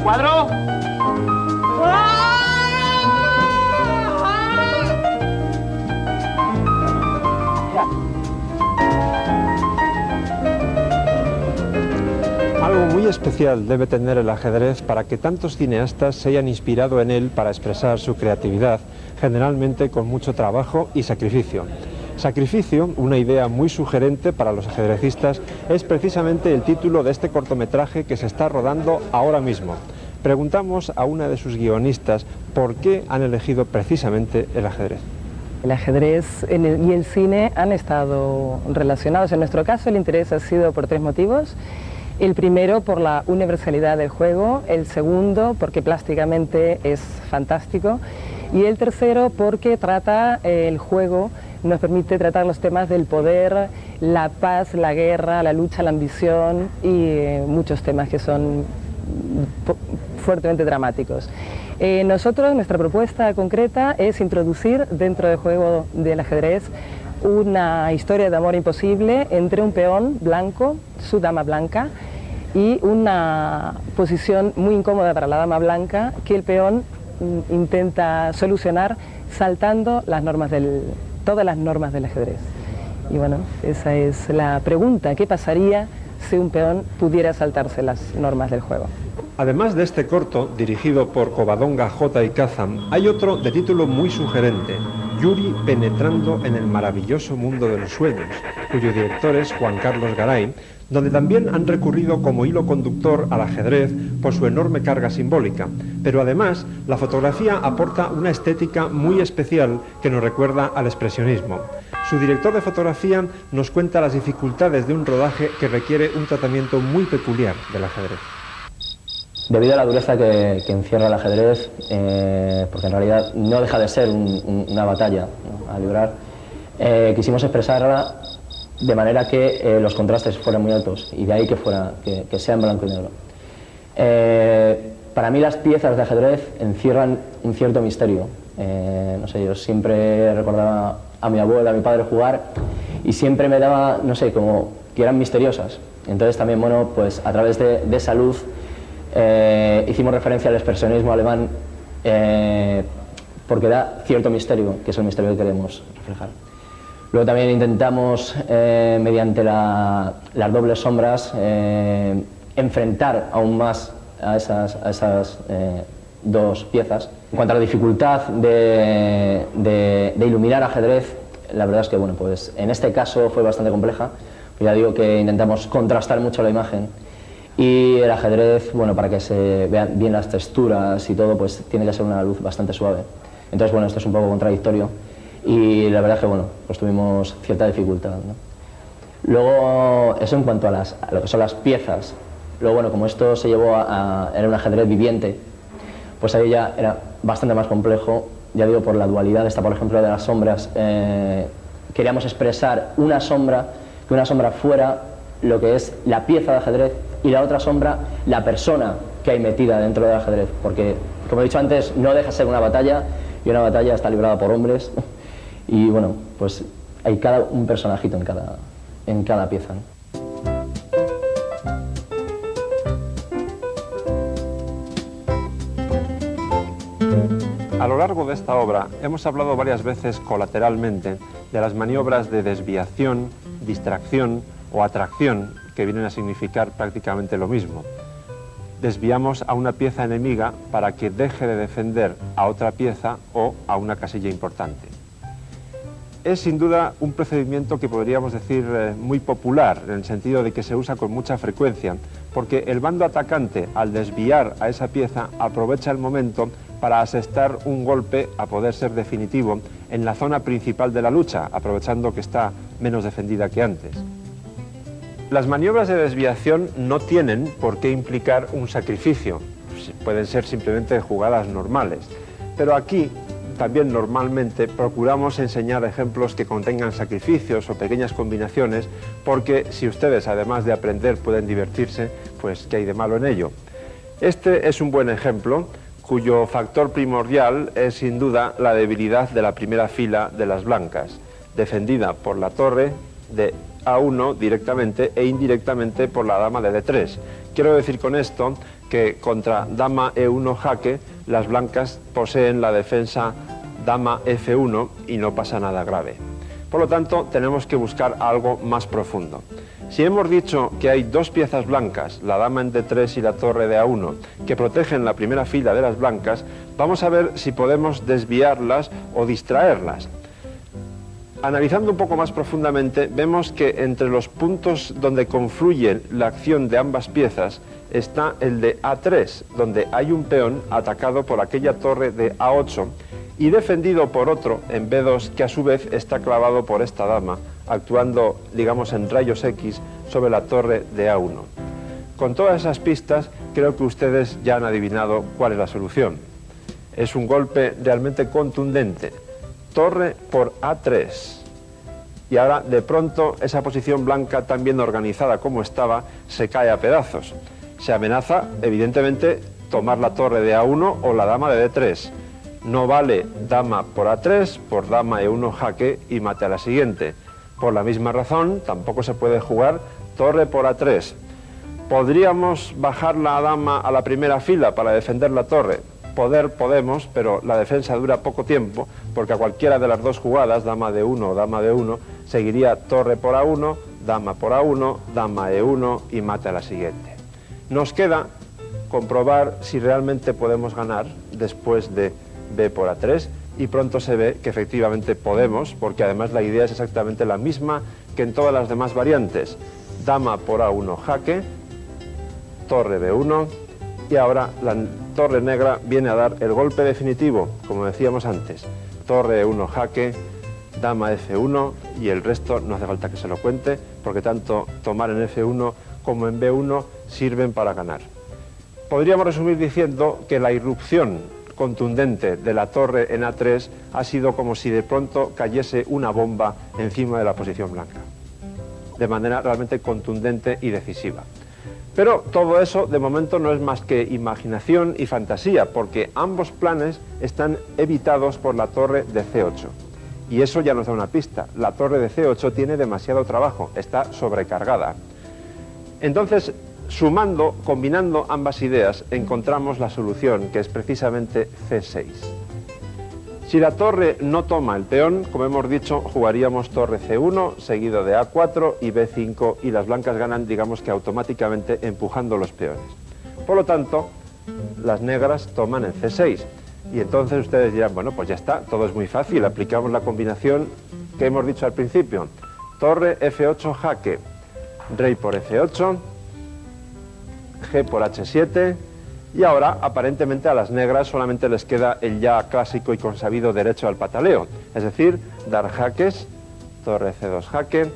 cuadro. Algo muy especial debe tener el ajedrez para que tantos cineastas se hayan inspirado en él para expresar su creatividad, generalmente con mucho trabajo y sacrificio. Sacrificio, una idea muy sugerente para los ajedrecistas, es precisamente el título de este cortometraje que se está rodando ahora mismo. Preguntamos a una de sus guionistas por qué han elegido precisamente el ajedrez. El ajedrez y el cine han estado relacionados. En nuestro caso el interés ha sido por tres motivos. El primero por la universalidad del juego, el segundo porque plásticamente es fantástico y el tercero porque trata el juego, nos permite tratar los temas del poder, la paz, la guerra, la lucha, la ambición y muchos temas que son fuertemente dramáticos. Nuestra propuesta concreta es introducir dentro del juego del ajedrez una historia de amor imposible entre un peón blanco, su dama blanca, y una posición muy incómoda para la dama blanca que el peón intenta solucionar saltando todas las normas del ajedrez. Y bueno, esa es la pregunta, ¿qué pasaría si un peón pudiera saltarse las normas del juego? Además de este corto, dirigido por Covadonga, J. y Kazan, hay otro de título muy sugerente, Yuri penetrando en el maravilloso mundo de los sueños, cuyo director es Juan Carlos Garay, donde también han recurrido como hilo conductor al ajedrez por su enorme carga simbólica, pero además la fotografía aporta una estética muy especial que nos recuerda al expresionismo. Su director de fotografía nos cuenta las dificultades de un rodaje que requiere un tratamiento muy peculiar del ajedrez. Debido a la dureza que encierra el ajedrez, porque en realidad no deja de ser una batalla, ¿no?, a librar, quisimos expresarla de manera que los contrastes fueran muy altos y de ahí que sea en blanco y negro. Para mí las piezas de ajedrez encierran un cierto misterio. No sé, yo siempre recordaba a mi abuelo, a mi padre jugar y siempre me daba, no sé, como que eran misteriosas. Entonces también, bueno, pues a través de esa luz hicimos referencia al expresionismo alemán porque da cierto misterio, que es el misterio que queremos reflejar. Luego también intentamos, mediante las dobles sombras, enfrentar aún más a esas dos piezas. En cuanto a la dificultad de iluminar ajedrez, la verdad es que, bueno, pues en este caso fue bastante compleja. Ya digo que intentamos contrastar mucho la imagen. Y el ajedrez, bueno, para que se vean bien las texturas y todo, pues tiene que ser una luz bastante suave. Entonces, bueno, esto es un poco contradictorio y la verdad es que, bueno, pues tuvimos cierta dificultad, ¿no? Luego, eso en cuanto a lo que son las piezas. Luego, bueno, como esto se llevó era un ajedrez viviente, pues ahí ya era bastante más complejo, ya digo, por la dualidad esta, por ejemplo, de las sombras. Queríamos expresar una sombra, que una sombra fuera lo que es la pieza de ajedrez y la otra sombra, la persona que hay metida dentro del ajedrez, porque, como he dicho antes, no deja de ser una batalla y una batalla está librada por hombres y, bueno, pues hay un personajito en cada pieza, ¿no? A lo largo de esta obra hemos hablado varias veces colateralmente de las maniobras de desviación, distracción o atracción, que vienen a significar prácticamente lo mismo. Desviamos a una pieza enemiga para que deje de defender a otra pieza o a una casilla importante. Es sin duda un procedimiento que podríamos decir muy popular, en el sentido de que se usa con mucha frecuencia, porque el bando atacante, al desviar a esa pieza, aprovecha el momento para asestar un golpe a poder ser definitivo en la zona principal de la lucha, aprovechando que está menos defendida que antes. Las maniobras de desviación no tienen por qué implicar un sacrificio, pueden ser simplemente jugadas normales, pero aquí también normalmente procuramos enseñar ejemplos que contengan sacrificios o pequeñas combinaciones, porque si ustedes, además de aprender, pueden divertirse, pues ¿qué hay de malo en ello? Este es un buen ejemplo, cuyo factor primordial es sin duda la debilidad de la primera fila de las blancas, defendida por la torre de A1 directamente e indirectamente por la dama de D3. Quiero decir con esto que contra dama E1 jaque, las blancas poseen la defensa dama F1 y no pasa nada grave. Por lo tanto, tenemos que buscar algo más profundo. Si hemos dicho que hay dos piezas blancas, la dama en D3 y la torre de A1, que protegen la primera fila de las blancas, vamos a ver si podemos desviarlas o distraerlas. Analizando un poco más profundamente, vemos que entre los puntos donde confluye la acción de ambas piezas está el de A3, donde hay un peón atacado por aquella torre de A8 y defendido por otro en B2 que a su vez está clavado por esta dama, actuando, digamos, en rayos X sobre la torre de A1. Con todas esas pistas, creo que ustedes ya han adivinado cuál es la solución. Es un golpe realmente contundente. Torre por A3. Y ahora, de pronto, esa posición blanca, tan bien organizada como estaba, se cae a pedazos. Se amenaza, evidentemente, tomar la torre de A1 o la dama de D3. No vale dama por A3, por dama E1 jaque y mate a la siguiente. Por la misma razón, tampoco se puede jugar torre por A3. ¿Podríamos bajar la dama a la primera fila para defender la torre? Podemos, pero la defensa dura poco tiempo, porque a cualquiera de las dos jugadas, dama D1 o dama D1, seguiría torre por A1, dama por A1, dama E1 y mate a la siguiente. Nos queda comprobar si realmente podemos ganar después de B por A3, y pronto se ve que efectivamente podemos, porque además la idea es exactamente la misma que en todas las demás variantes. Dama por A1 jaque, torre B1, y ahora la torre negra viene a dar el golpe definitivo, como decíamos antes. Torre E1 jaque, dama F1, y el resto no hace falta que se lo cuente, porque tanto tomar en F1 como en B1 sirven para ganar. Podríamos resumir diciendo que la irrupción contundente de la torre en A3 ha sido como si de pronto cayese una bomba encima de la posición blanca, de manera realmente contundente y decisiva. Pero todo eso de momento no es más que imaginación y fantasía, porque ambos planes están evitados por la torre de C8. Y eso ya nos da una pista. La torre de C8 tiene demasiado trabajo, está sobrecargada. Entonces, sumando, combinando ambas ideas, encontramos la solución, que es precisamente C6. Si la torre no toma el peón, como hemos dicho, jugaríamos torre C1, seguido de A4 y B5, y las blancas ganan, digamos que automáticamente, empujando los peones. Por lo tanto, las negras toman en C6. Y entonces ustedes dirán, bueno, pues ya está, todo es muy fácil, aplicamos la combinación que hemos dicho al principio. Torre F8 jaque, rey por F8, G por H7, y ahora aparentemente a las negras solamente les queda el ya clásico y consabido derecho al pataleo, es decir, dar jaques, torre C2 jaque,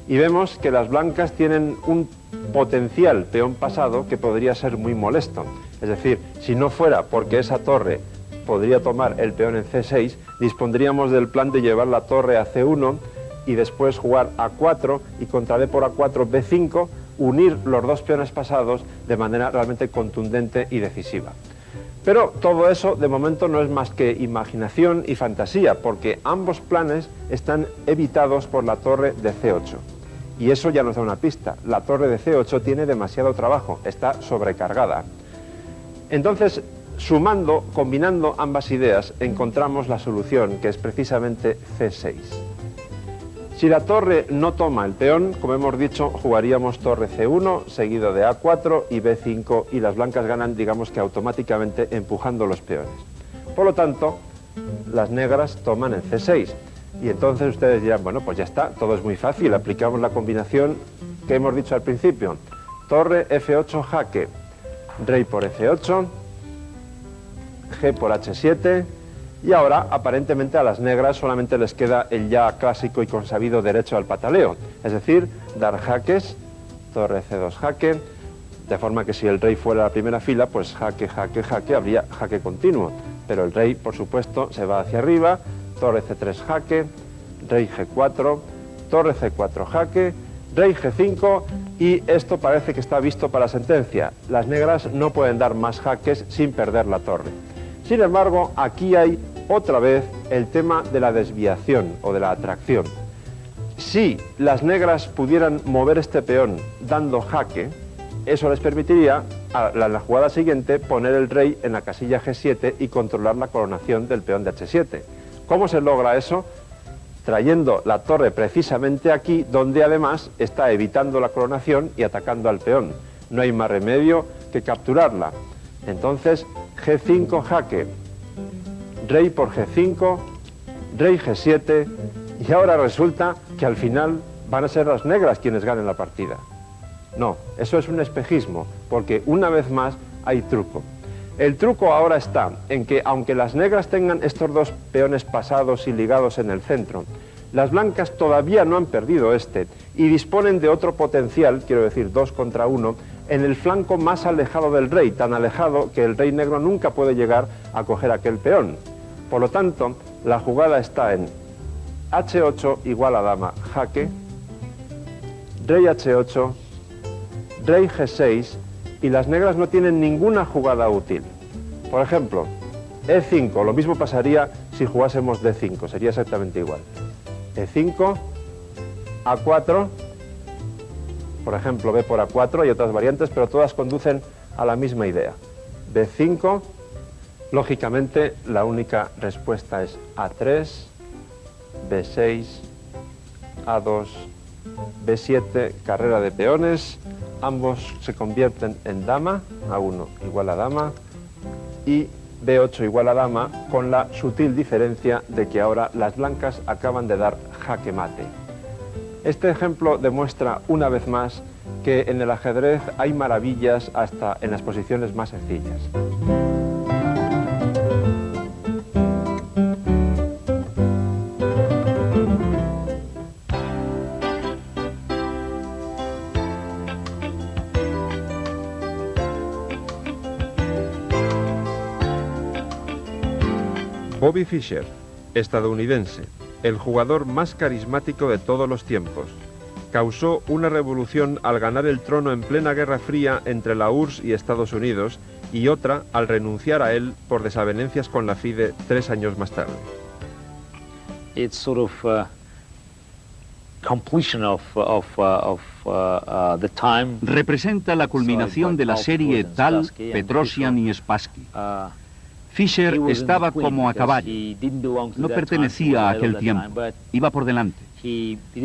y vemos que las blancas tienen un potencial peón pasado que podría ser muy molesto. Es decir, si no fuera porque esa torre podría tomar el peón en C6, dispondríamos del plan de llevar la torre a C1 y después jugar A4 y contra D por A4 B5, unir los dos peones pasados de manera realmente contundente y decisiva. Pero todo eso de momento no es más que imaginación y fantasía, porque ambos planes están evitados por la torre de C8. Y eso ya nos da una pista. La torre de C8 tiene demasiado trabajo, está sobrecargada. Entonces, sumando, combinando ambas ideas, encontramos la solución, que es precisamente C6. Si la torre no toma el peón, como hemos dicho, jugaríamos torre C1, seguido de A4 y B5, y las blancas ganan, digamos que automáticamente, empujando los peones. Por lo tanto, las negras toman en C6. Y entonces ustedes dirán, bueno, pues ya está, todo es muy fácil, aplicamos la combinación que hemos dicho al principio. Torre F8 jaque, rey por F8, G por H7, y ahora aparentemente a las negras solamente les queda el ya clásico y consabido derecho al pataleo, es decir, dar jaques, torre C2 jaque, de forma que si el rey fuera a la primera fila, pues jaque, jaque, jaque, habría jaque continuo, pero el rey, por supuesto, se va hacia arriba, torre C3 jaque, rey G4, torre C4 jaque, rey G5, y esto parece que está visto para sentencia. Las negras no pueden dar más jaques sin perder la torre. Sin embargo, aquí hay otra vez el tema de la desviación o de la atracción. Si las negras pudieran mover este peón dando jaque, eso les permitiría a la jugada siguiente poner el rey en la casilla G7 y controlar la coronación del peón de H7. ¿Cómo se logra eso? Trayendo la torre precisamente aquí, donde además está evitando la coronación y atacando al peón. No hay más remedio que capturarla. Entonces, G5 jaque, rey por G5, rey G7, y ahora resulta que al final van a ser las negras quienes ganen la partida. No, eso es un espejismo, porque una vez más hay truco. El truco ahora está en que, aunque las negras tengan estos dos peones pasados y ligados en el centro, las blancas todavía no han perdido este y disponen de otro potencial, quiero decir 2 contra 1, en el flanco más alejado del rey, tan alejado que el rey negro nunca puede llegar a coger aquel peón. Por lo tanto, la jugada está en H8 igual a dama jaque, rey H8, rey G6, y las negras no tienen ninguna jugada útil. Por ejemplo, E5, lo mismo pasaría si jugásemos D5, sería exactamente igual. E5, A4, por ejemplo, B por A4, hay otras variantes, pero todas conducen a la misma idea. B5, lógicamente la única respuesta es A3, B6, A2, B7, carrera de peones, ambos se convierten en dama, A1 igual a dama, y B8 igual a dama, con la sutil diferencia de que ahora las blancas acaban de dar jaque mate. Este ejemplo demuestra una vez más que en el ajedrez hay maravillas hasta en las posiciones más sencillas. Bobby Fischer, estadounidense, el jugador más carismático de todos los tiempos. Causó una revolución al ganar el trono en plena Guerra Fría entre la URSS y Estados Unidos, y otra al renunciar a él por desavenencias con la FIDE 3 años más tarde. It's sort of completion of the time. Representa la culminación de la serie Tal, Petrosian y Spassky. Fischer estaba como a caballo, no pertenecía a aquel tiempo, iba por delante,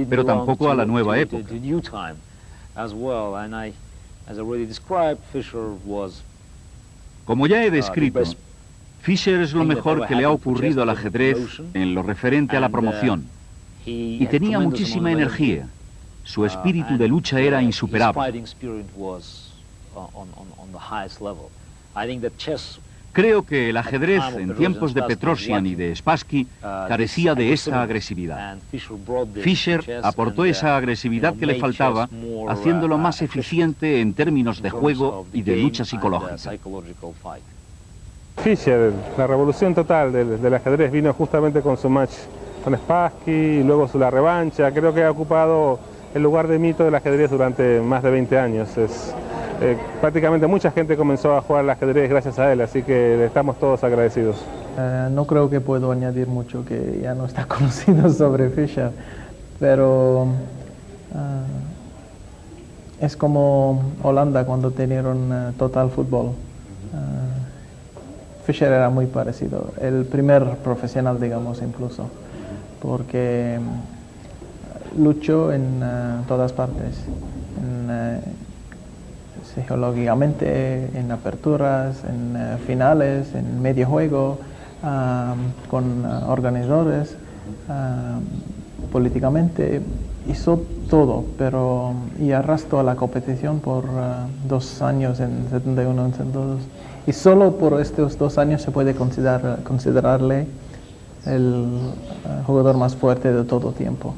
pero tampoco a la nueva época. Como ya he descrito, Fischer es lo mejor que le ha ocurrido al ajedrez en lo referente a la promoción, y tenía muchísima energía. Su espíritu de lucha era insuperable. Creo que el ajedrez en tiempos de Petrosian y de Spassky carecía de esa agresividad. Fischer aportó esa agresividad que le faltaba, haciéndolo más eficiente en términos de juego y de lucha psicológica. Fischer, la revolución total del ajedrez vino justamente con su match con Spassky y luego la revancha. Creo que ha ocupado el lugar de mito del ajedrez durante más de 20 años. Prácticamente mucha gente comenzó a jugar al ajedrez gracias a él, así que le estamos todos agradecidos. No creo que puedo añadir mucho que ya no está conocido sobre Fischer, pero es como Holanda cuando tenían Total Fútbol. Fischer era muy parecido, el primer profesional, digamos, incluso, porque luchó en todas partes. Psicológicamente, en aperturas, en finales, en medio juego, con organizadores, políticamente, hizo todo, y arrastró a la competición por 2 años, en 71 y 72. Y solo por estos 2 años se puede considerarle el jugador más fuerte de todo tiempo.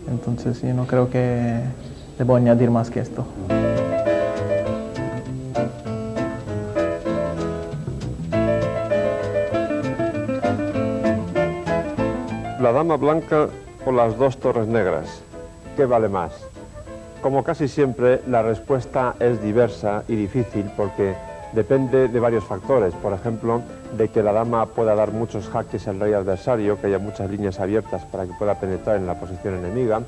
Entonces yo no creo que debo añadir más que esto. La dama blanca o las 2 torres negras. ¿Qué vale más? Como casi siempre, la respuesta es diversa y difícil porque depende de varios factores, por ejemplo, de que la dama pueda dar muchos jaques al rey adversario, que haya muchas líneas abiertas para que pueda penetrar en la posición enemiga,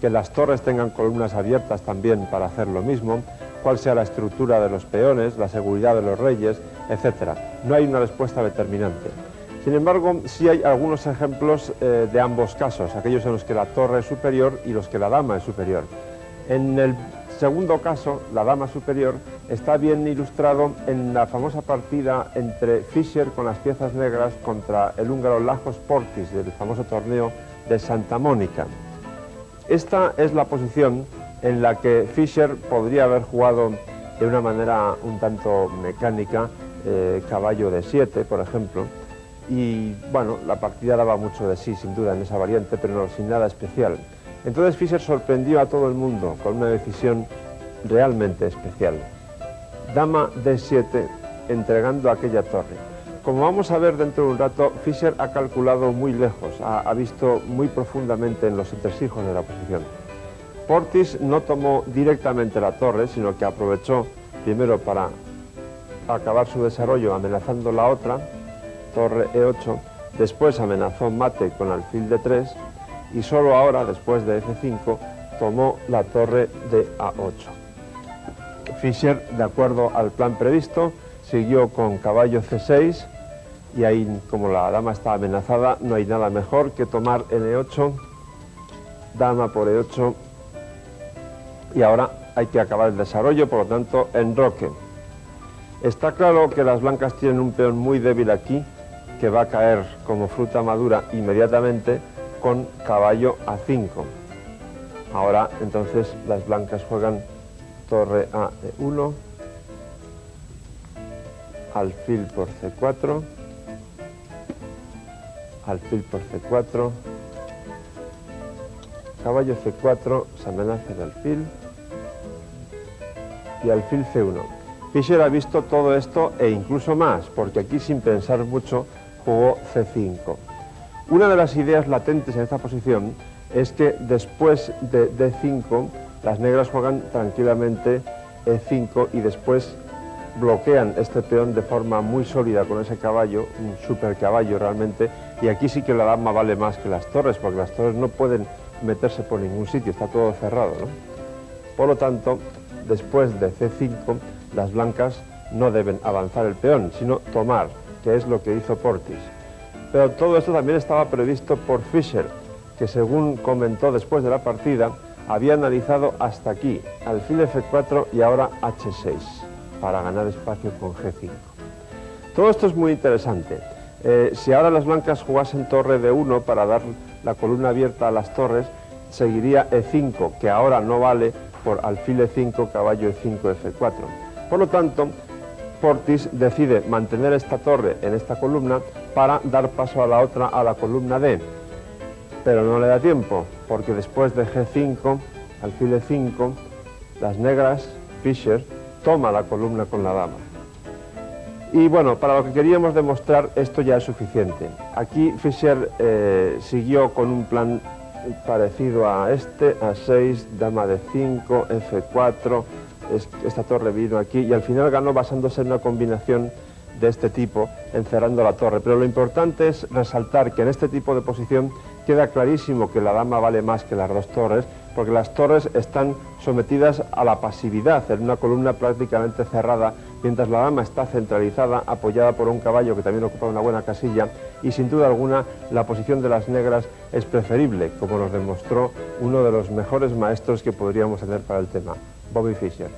que las torres tengan columnas abiertas también para hacer lo mismo, cuál sea la estructura de los peones, la seguridad de los reyes, etc. No hay una respuesta determinante. Sin embargo, sí hay algunos ejemplos de ambos casos, aquellos en los que la torre es superior y los que la dama es superior. En el segundo caso, la dama superior, está bien ilustrado en la famosa partida entre Fischer con las piezas negras contra el húngaro Lajos Portis del famoso torneo de Santa Mónica. Esta es la posición en la que Fischer podría haber jugado de una manera un tanto mecánica, caballo de 7, por ejemplo, y bueno, la partida daba mucho de sí, sin duda, en esa variante, pero no, sin nada especial. Entonces Fischer sorprendió a todo el mundo con una decisión realmente especial. Dama D7, entregando aquella torre. Como vamos a ver dentro de un rato, Fischer ha calculado muy lejos, ha visto muy profundamente en los entresijos de la posición. Portis no tomó directamente la torre, sino que aprovechó primero para acabar su desarrollo amenazando la otra, torre E8, después amenazó mate con alfil D3 y solo ahora, después de F5, tomó la torre de A8. Fischer, de acuerdo al plan previsto, siguió con caballo C6 y ahí, como la dama está amenazada, no hay nada mejor que tomar N8, dama por E8 y ahora hay que acabar el desarrollo, por lo tanto, enroque. Está claro que las blancas tienen un peón muy débil aquí, que va a caer como fruta madura inmediatamente con caballo A5. Ahora, entonces, las blancas juegan torre a E1, alfil por C4, alfil por C4, caballo C4, se amenaza el alfil, y alfil C1. Fischer ha visto todo esto e incluso más, porque aquí, sin pensar mucho, jugó C5. Una de las ideas latentes en esta posición es que después de D5 las negras juegan tranquilamente E5 y después bloquean este peón de forma muy sólida con ese caballo, un super caballo realmente, y aquí sí que la dama vale más que las torres, porque las torres no pueden meterse por ningún sitio, está todo cerrado, ¿no? Por lo tanto, después de C5 las blancas no deben avanzar el peón, sino tomar, que es lo que hizo Portis. Pero todo esto también estaba previsto por Fischer, que según comentó después de la partida, había analizado hasta aquí, alfil F4 y ahora H6, para ganar espacio con G5. Todo esto es muy interesante. Si ahora las blancas jugasen torre D1 para dar la columna abierta a las torres, seguiría E5, que ahora no vale por alfil E5, caballo E5, F4. Por lo tanto, Portis decide mantener esta torre en esta columna para dar paso a la otra, a la columna D. Pero no le da tiempo, porque después de G5, alfil E5, las negras, Fischer, toma la columna con la dama. Y bueno, para lo que queríamos demostrar, esto ya es suficiente. Aquí Fischer siguió con un plan parecido a este, A6, dama D5, F4, esta torre vino aquí y al final ganó basándose en una combinación de este tipo, encerrando la torre. Pero lo importante es resaltar que en este tipo de posición queda clarísimo que la dama vale más que las dos torres, porque las torres están sometidas a la pasividad en una columna prácticamente cerrada, mientras la dama está centralizada, apoyada por un caballo que también ocupa una buena casilla, y sin duda alguna la posición de las negras es preferible, como nos demostró uno de los mejores maestros que podríamos tener para el tema, Bobby Fischer.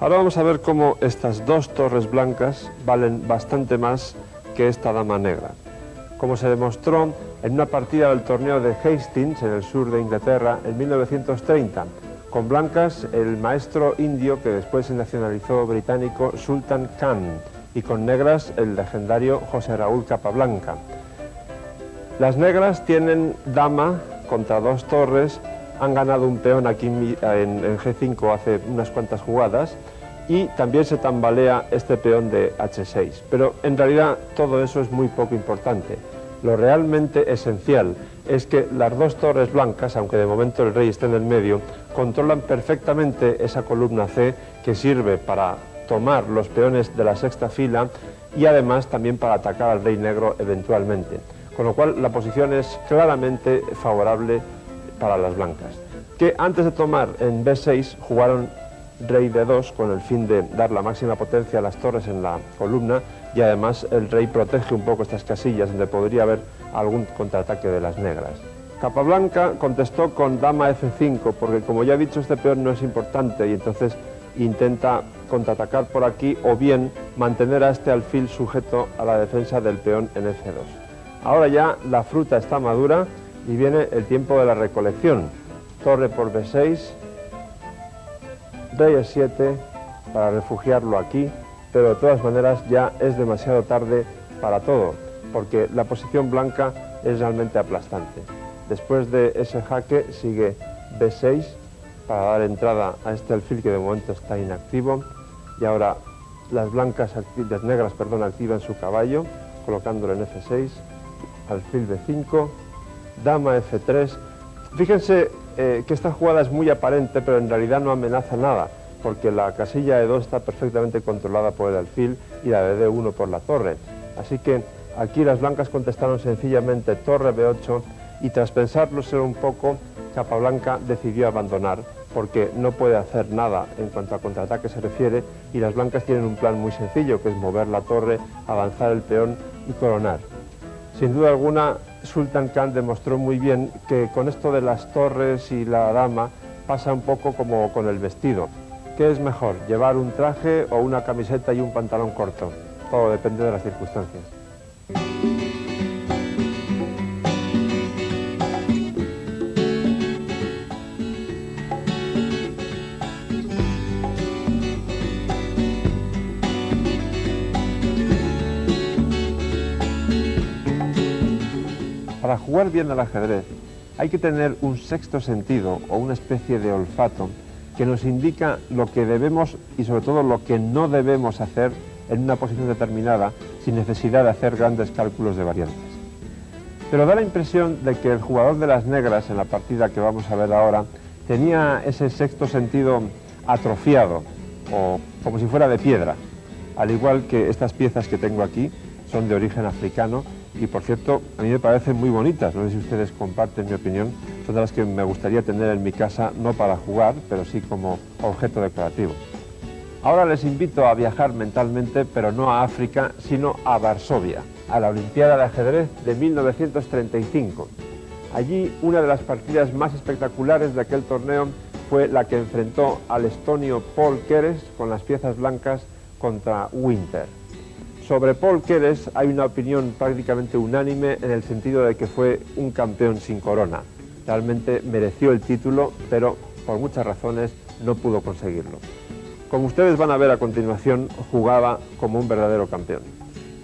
Ahora vamos a ver cómo estas dos torres blancas valen bastante más que esta dama negra. Como se demostró en una partida del torneo de Hastings, en el sur de Inglaterra, en 1930, con blancas el maestro indio que después se nacionalizó británico Sultan Khan, y con negras el legendario José Raúl Capablanca. Las negras tienen dama contra dos torres, han ganado un peón aquí en G5 hace unas cuantas jugadas y también se tambalea este peón de H6. Pero en realidad todo eso es muy poco importante. Lo realmente esencial es que las dos torres blancas, aunque de momento el rey esté en el medio, controlan perfectamente esa columna C que sirve para tomar los peones de la sexta fila y además también para atacar al rey negro eventualmente. Con lo cual la posición es claramente favorable para las blancas, que antes de tomar en B6 jugaron rey D2 con el fin de dar la máxima potencia a las torres en la columna, y además el rey protege un poco estas casillas donde podría haber algún contraataque de las negras. Capablanca contestó con dama F5 porque, como ya he dicho, este peón no es importante y entonces intenta contraatacar por aquí o bien mantener a este alfil sujeto a la defensa del peón en F2. Ahora ya la fruta está madura y viene el tiempo de la recolección. Torre por B6, rey E7 para refugiarlo aquí, pero de todas maneras ya es demasiado tarde para todo, porque la posición blanca es realmente aplastante. Después de ese jaque sigue B6 para dar entrada a este alfil que de momento está inactivo, y ahora las negras activan su caballo colocándolo en F6, alfil B5, dama F3. Fíjense que esta jugada es muy aparente, pero en realidad no amenaza nada, porque la casilla E2 está perfectamente controlada por el alfil y la de D1 por la torre. Así que aquí las blancas contestaron sencillamente torre B8 y tras pensarlo un poco, Capablanca decidió abandonar porque no puede hacer nada en cuanto a contraataque se refiere y las blancas tienen un plan muy sencillo que es mover la torre, avanzar el peón y coronar. Sin duda alguna, Sultan Khan demostró muy bien que con esto de las torres y la dama pasa un poco como con el vestido. ¿Qué es mejor, llevar un traje o una camiseta y un pantalón corto? Todo depende de las circunstancias. Para jugar bien al ajedrez hay que tener un sexto sentido o una especie de olfato que nos indica lo que debemos y sobre todo lo que no debemos hacer en una posición determinada sin necesidad de hacer grandes cálculos de variantes. Pero da la impresión de que el jugador de las negras en la partida que vamos a ver ahora tenía ese sexto sentido atrofiado o como si fuera de piedra, al igual que estas piezas que tengo aquí son de origen africano y por cierto a mí me parecen muy bonitas, no sé si ustedes comparten mi opinión, son de las que me gustaría tener en mi casa no para jugar, pero sí como objeto decorativo. Ahora les invito a viajar mentalmente, pero no a África, sino a Varsovia, a la Olimpiada de Ajedrez de 1935. Allí una de las partidas más espectaculares de aquel torneo fue la que enfrentó al estonio Paul Keres con las piezas blancas contra Winter. Sobre Paul Keres hay una opinión prácticamente unánime en el sentido de que fue un campeón sin corona. Realmente mereció el título, pero por muchas razones no pudo conseguirlo. Como ustedes van a ver a continuación, jugaba como un verdadero campeón.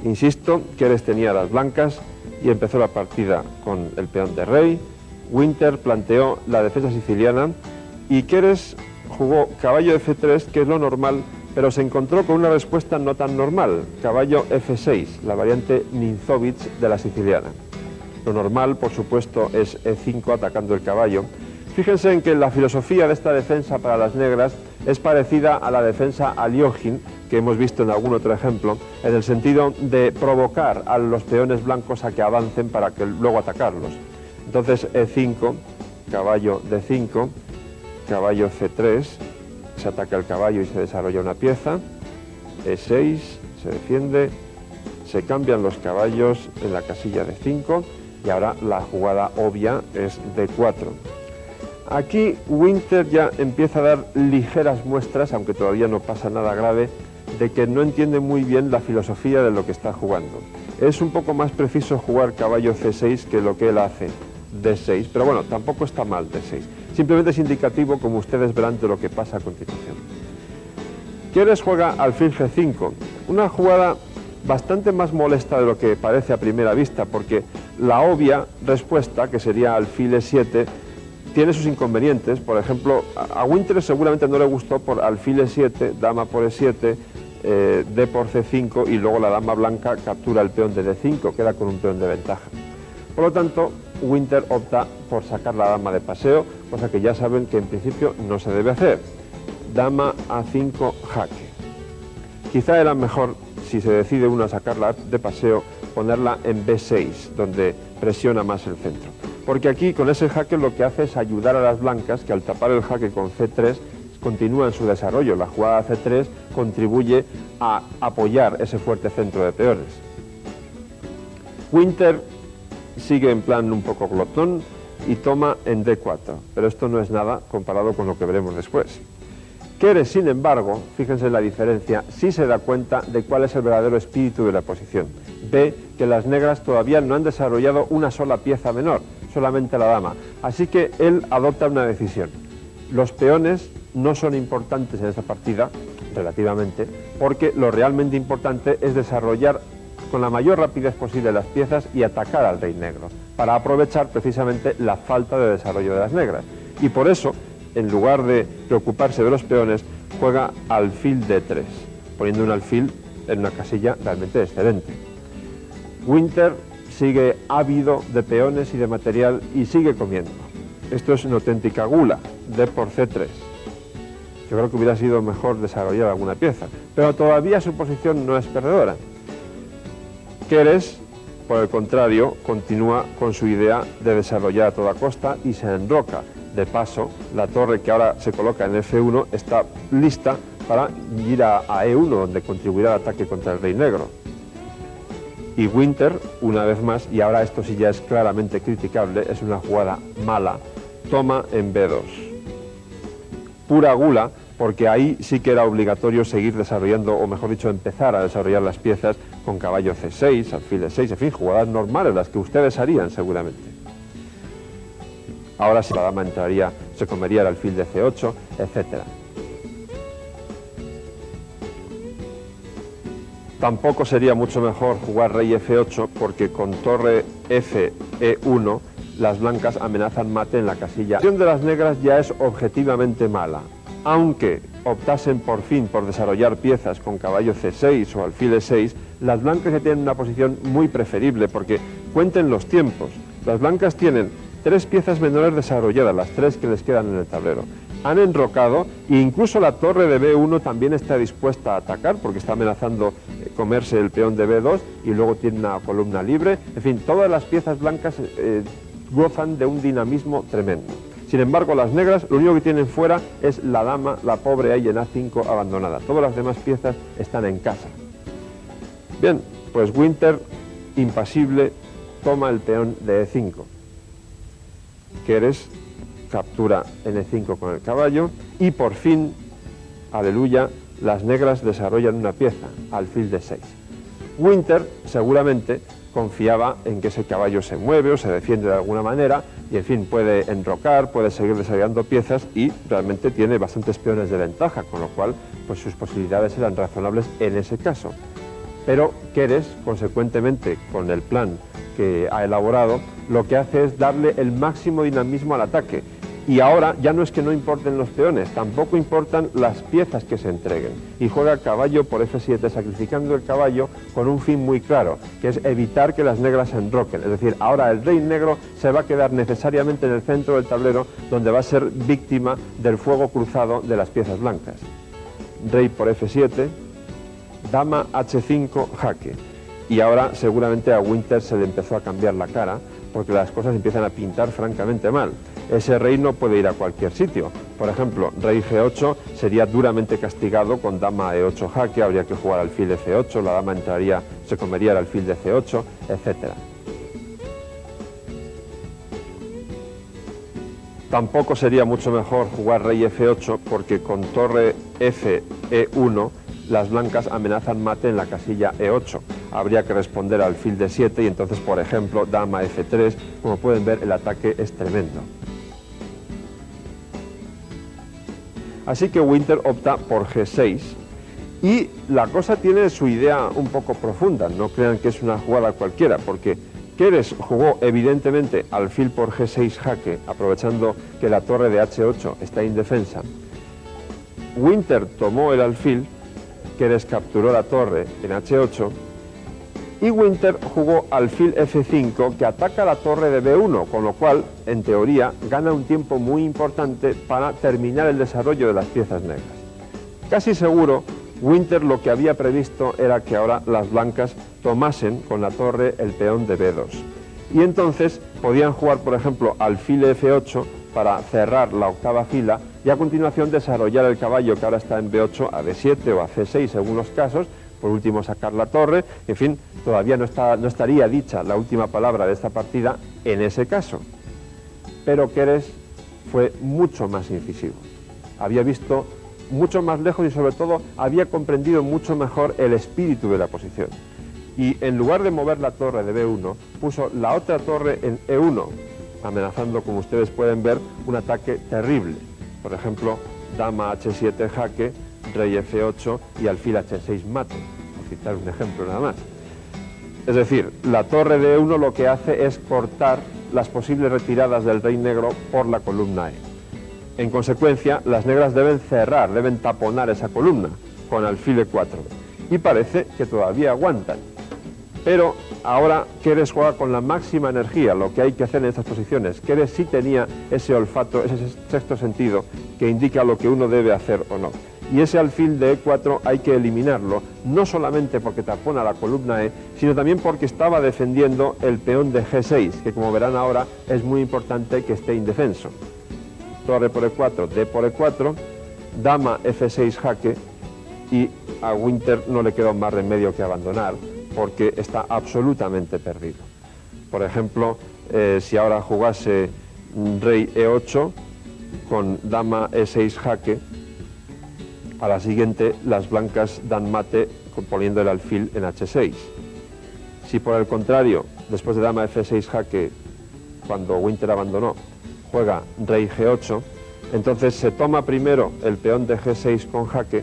Insisto, Keres tenía las blancas y empezó la partida con el peón de rey. Winter planteó la defensa siciliana y Keres jugó caballo F3, que es lo normal, pero se encontró con una respuesta no tan normal, caballo F6, la variante Ninzowicz de la siciliana. Lo normal, por supuesto, es E5 atacando el caballo. Fíjense en que la filosofía de esta defensa para las negras es parecida a la defensa Aliogin, que hemos visto en algún otro ejemplo, en el sentido de provocar a los peones blancos a que avancen para que luego atacarlos. Entonces E5, caballo D5, caballo C3, se ataca el caballo y se desarrolla una pieza, E6, se defiende, se cambian los caballos en la casilla D5 y ahora la jugada obvia es D4. Aquí Winter ya empieza a dar ligeras muestras, aunque todavía no pasa nada grave, de que no entiende muy bien la filosofía de lo que está jugando. Es un poco más preciso jugar caballo C6 que lo que él hace, D6, pero bueno, tampoco está mal D6. Simplemente es indicativo, como ustedes verán, de lo que pasa a continuación. Keres juega alfil G5, una jugada bastante más molesta de lo que parece a primera vista, porque la obvia respuesta, que sería alfil E7, tiene sus inconvenientes. Por ejemplo, a Winter seguramente no le gustó por alfil E7, dama por E7, D por C5 y luego la dama blanca captura el peón de D5, queda con un peón de ventaja. Por lo tanto, Winter opta por sacar la dama de paseo, cosa que ya saben que en principio no se debe hacer. Dama A5 jaque. Quizá era mejor, si se decide uno a sacarla de paseo, ponerla en B6, donde presiona más el centro. Porque aquí con ese jaque lo que hace es ayudar a las blancas, que al tapar el jaque con C3 continúan su desarrollo. La jugada C3 contribuye a apoyar ese fuerte centro de peones. Winter sigue en plan un poco glotón y toma en D4, pero esto no es nada comparado con lo que veremos después. Keres, sin embargo, fíjense en la diferencia, sí se da cuenta de cuál es el verdadero espíritu de la posición. Ve que las negras todavía no han desarrollado una sola pieza menor, solamente la dama. Así que él adopta una decisión. Los peones no son importantes en esta partida, relativamente, porque lo realmente importante es desarrollar con la mayor rapidez posible las piezas y atacar al rey negro, para aprovechar precisamente la falta de desarrollo de las negras. Y por eso, en lugar de preocuparse de los peones, juega alfil D3, poniendo un alfil en una casilla realmente excelente. Winter sigue ávido de peones y de material y sigue comiendo. Esto es una auténtica gula, D por C3. Yo creo que hubiera sido mejor desarrollar alguna pieza, pero todavía su posición no es perdedora. Keres, por el contrario, continúa con su idea de desarrollar a toda costa y se enroca. De paso, la torre que ahora se coloca en F1 está lista para ir a E1, donde contribuirá al ataque contra el rey negro. Y Winter, una vez más, y ahora esto sí ya es claramente criticable, es una jugada mala, toma en B2. Pura gula, porque ahí sí que era obligatorio seguir desarrollando, o mejor dicho, empezar a desarrollar las piezas con caballo C6, alfil E6, en fin, jugadas normales, las que ustedes harían seguramente. Ahora sí la dama entraría, se comería el alfil de C8, etc. Tampoco sería mucho mejor jugar rey F8, porque con torre F, E1, las blancas amenazan mate en la casilla. La posición de las negras ya es objetivamente mala. Aunque optasen por fin por desarrollar piezas con caballo C6 o alfil E6, las blancas ya tienen una posición muy preferible, porque cuenten los tiempos. Las blancas tienen 3 piezas menores desarrolladas, las 3 que les quedan en el tablero. Han enrocado e incluso la torre de B1 también está dispuesta a atacar, porque está amenazando comerse el peón de B2 y luego tiene una columna libre. En fin, todas las piezas blancas gozan de un dinamismo tremendo. Sin embargo, las negras lo único que tienen fuera es la dama, la pobre ahí en A5 abandonada. Todas las demás piezas están en casa. Bien, pues Winter, impasible, toma el peón de E5. Keres captura en E5 con el caballo y por fin, aleluya, las negras desarrollan una pieza, alfil de 6. Winter seguramente confiaba en que ese caballo se mueve o se defiende de alguna manera y, en fin, puede enrocar, puede seguir desarrollando piezas y realmente tiene bastantes peones de ventaja, con lo cual pues sus posibilidades eran razonables en ese caso. Pero Keres, consecuentemente, con el plan que ha elaborado, lo que hace es darle el máximo dinamismo al ataque. Y ahora ya no es que no importen los peones, tampoco importan las piezas que se entreguen. Y juega caballo por F7, sacrificando el caballo con un fin muy claro, que es evitar que las negras se enroquen. Es decir, ahora el rey negro se va a quedar necesariamente en el centro del tablero, donde va a ser víctima del fuego cruzado de las piezas blancas. Rey por F7, dama H5, jaque. Y ahora seguramente a Winter se le empezó a cambiar la cara, porque las cosas empiezan a pintar francamente mal. Ese rey no puede ir a cualquier sitio. Por ejemplo, rey G8 sería duramente castigado con dama E8 jaque, habría que jugar alfil de C8, la dama entraría, se comería el alfil de C8, etc. Tampoco sería mucho mejor jugar rey F8, porque con torre F, E1, las blancas amenazan mate en la casilla E8. Habría que responder al alfil de 7 y entonces, por ejemplo, dama F3. Como pueden ver, el ataque es tremendo. Así que Winter opta por G6 y la cosa tiene su idea un poco profunda. No crean que es una jugada cualquiera, porque Keres jugó evidentemente alfil por G6 jaque, aprovechando que la torre de H8 está indefensa. Winter tomó el alfil, Keres capturó la torre en H8 Y Winter jugó alfil F5 que ataca la torre de B1, con lo cual, en teoría, gana un tiempo muy importante para terminar el desarrollo de las piezas negras. Casi seguro, Winter lo que había previsto era que ahora las blancas tomasen con la torre el peón de B2. Y entonces podían jugar, por ejemplo, alfil F8 para cerrar la octava fila y a continuación desarrollar el caballo que ahora está en B8 a D7 o a C6 según los casos, por último sacar la torre, en fin, todavía no estaría dicha la última palabra de esta partida en ese caso. Pero Keres fue mucho más incisivo, había visto mucho más lejos y sobre todo había comprendido mucho mejor el espíritu de la posición. Y en lugar de mover la torre de B1, puso la otra torre en E1, amenazando, como ustedes pueden ver, un ataque terrible. Por ejemplo, dama H7 jaque, rey F8 y alfil H6 mate, por citar un ejemplo nada más. Es decir, la torre de E1 lo que hace es cortar las posibles retiradas del rey negro por la columna E. En consecuencia, las negras deben cerrar, deben taponar esa columna con alfil E4. Y parece que todavía aguantan. Pero ahora Keres juega con la máxima energía, lo que hay que hacer en estas posiciones. Keres sí tenía ese olfato, ese sexto sentido que indica lo que uno debe hacer o no. Y ese alfil de E4 hay que eliminarlo, no solamente porque tapona la columna E, sino también porque estaba defendiendo el peón de G6, que como verán ahora es muy importante que esté indefenso. Torre por E4, D por E4, dama F6 jaque, y a Winter no le quedó más remedio que abandonar, porque está absolutamente perdido. Por ejemplo, si ahora jugase rey E8 con dama E6 jaque, a la siguiente las blancas dan mate poniendo el alfil en H6. Si por el contrario, después de dama F6 jaque, cuando Winter abandonó, juega rey G8, entonces se toma primero el peón de G6 con jaque.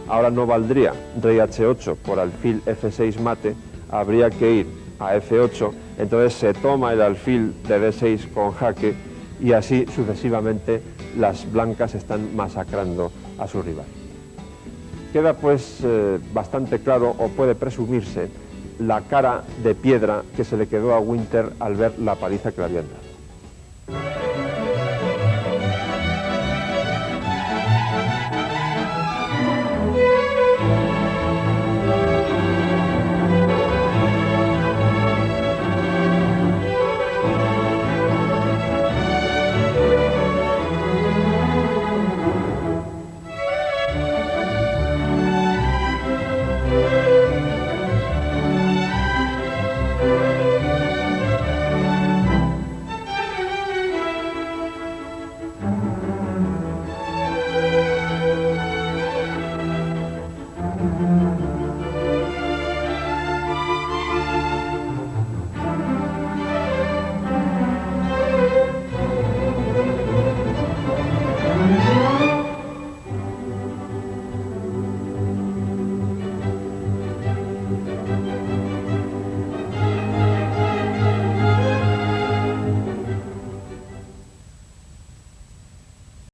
Ahora no valdría rey H8 por alfil F6 mate, habría que ir a F8, entonces se toma el alfil de D6 con jaque y así sucesivamente las blancas están masacrando a su rival. Queda pues bastante claro, o puede presumirse, la cara de piedra que se le quedó a Winter al ver la paliza que le habían dado.